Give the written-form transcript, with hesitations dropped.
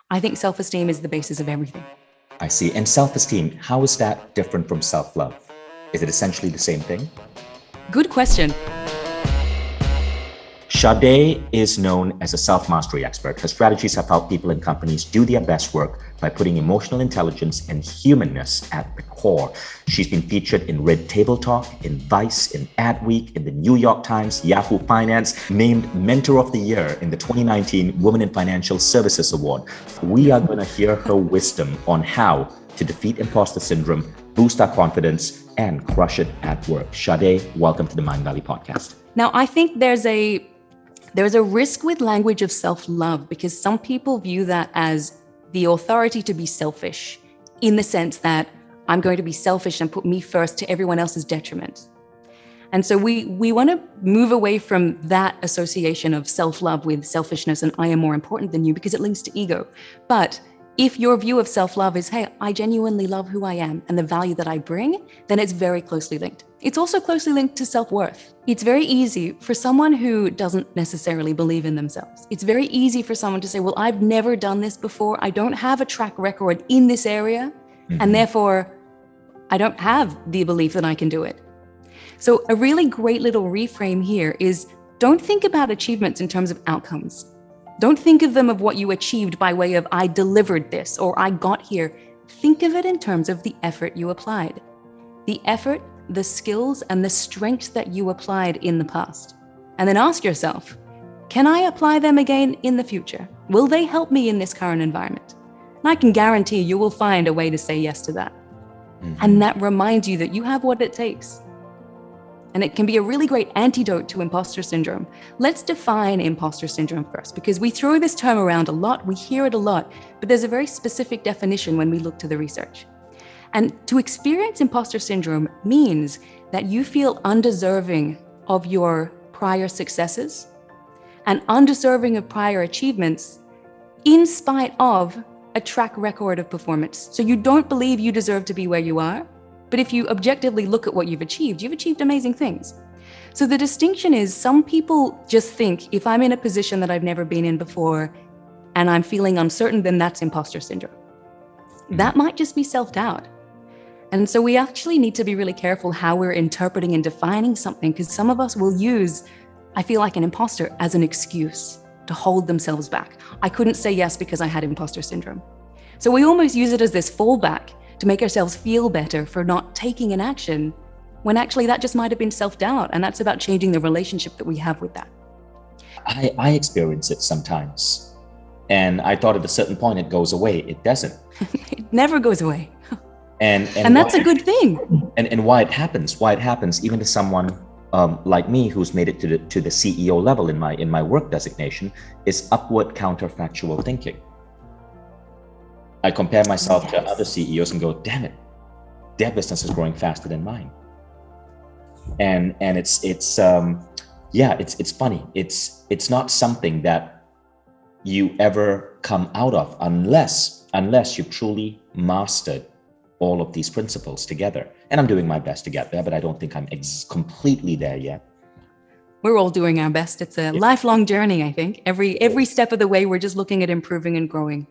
I think self-esteem is the basis of everything. I see. And self-esteem, how is that different from self-love? Is it essentially the same thing? Good question. Shadé is known as a self-mastery expert. Her strategies have helped people and companies do their best work by putting emotional intelligence and humanness at the core. She's been featured in Red Table Talk, in Vice, in Adweek, in the New York Times, Yahoo Finance, named Mentor of the Year in the 2019 Women in Financial Services Award. We are going to hear her wisdom on how to defeat imposter syndrome, boost our confidence, and crush it at work. Shadé, welcome to the Mind Valley podcast. Now, I think there's a risk with language of self-love because some people view that as the authority to be selfish in the sense that I'm going to be selfish and put me first to everyone else's detriment. And so we want to move away from that association of self-love with selfishness and I am more important than you because it links to ego. But if your view of self-love is, hey, I genuinely love who I am and the value that I bring, then it's very closely linked. It's also closely linked to self-worth. It's very easy for someone who doesn't necessarily believe in themselves. It's very easy for someone to say, well, I've never done this before. I don't have a track record in this area, and therefore I don't have the belief that I can do it. So a really great little reframe here is don't think about achievements in terms of outcomes. Don't think of them of what you achieved by way of I delivered this or I got here. Think of it in terms of the effort you applied. The effort, the skills, and the strengths that you applied in the past. And then ask yourself, can I apply them again in the future? Will they help me in this current environment? And I can guarantee you will find a way to say yes to that. And that reminds you that you have what it takes. And it can be a really great antidote to imposter syndrome. Let's define imposter syndrome first, because we throw this term around a lot, we hear it a lot, but there's a very specific definition when we look to the research. And to experience imposter syndrome means that you feel undeserving of your prior successes and undeserving of prior achievements in spite of a track record of performance. So you don't believe you deserve to be where you are. But if you objectively look at what you've achieved amazing things. So the distinction is some people just think if I'm in a position that I've never been in before and I'm feeling uncertain, then that's imposter syndrome. That might just be self-doubt. And so we actually need to be really careful how we're interpreting and defining something because some of us will use, I feel like an imposter as an excuse to hold themselves back. I couldn't say yes because I had imposter syndrome. So we almost use it as this fallback to make ourselves feel better for not taking an action, when actually that just might have been self-doubt, and that's about changing the relationship that we have with that. I experience it sometimes, and I thought at a certain point it goes away. It doesn't. It never goes away. And that's a good thing. And why it happens, even to someone like me who's made it to the CEO level in my work designation, is upward counterfactual thinking. I compare myself to other CEOs and go, damn it, their business is growing faster than mine. And it's funny. It's not something that you ever come out of unless you've truly mastered all of these principles together. And I'm doing my best to get there, but I don't think I'm completely there yet. We're all doing our best. It's a lifelong journey, I think. Every step of the way, we're just looking at improving and growing.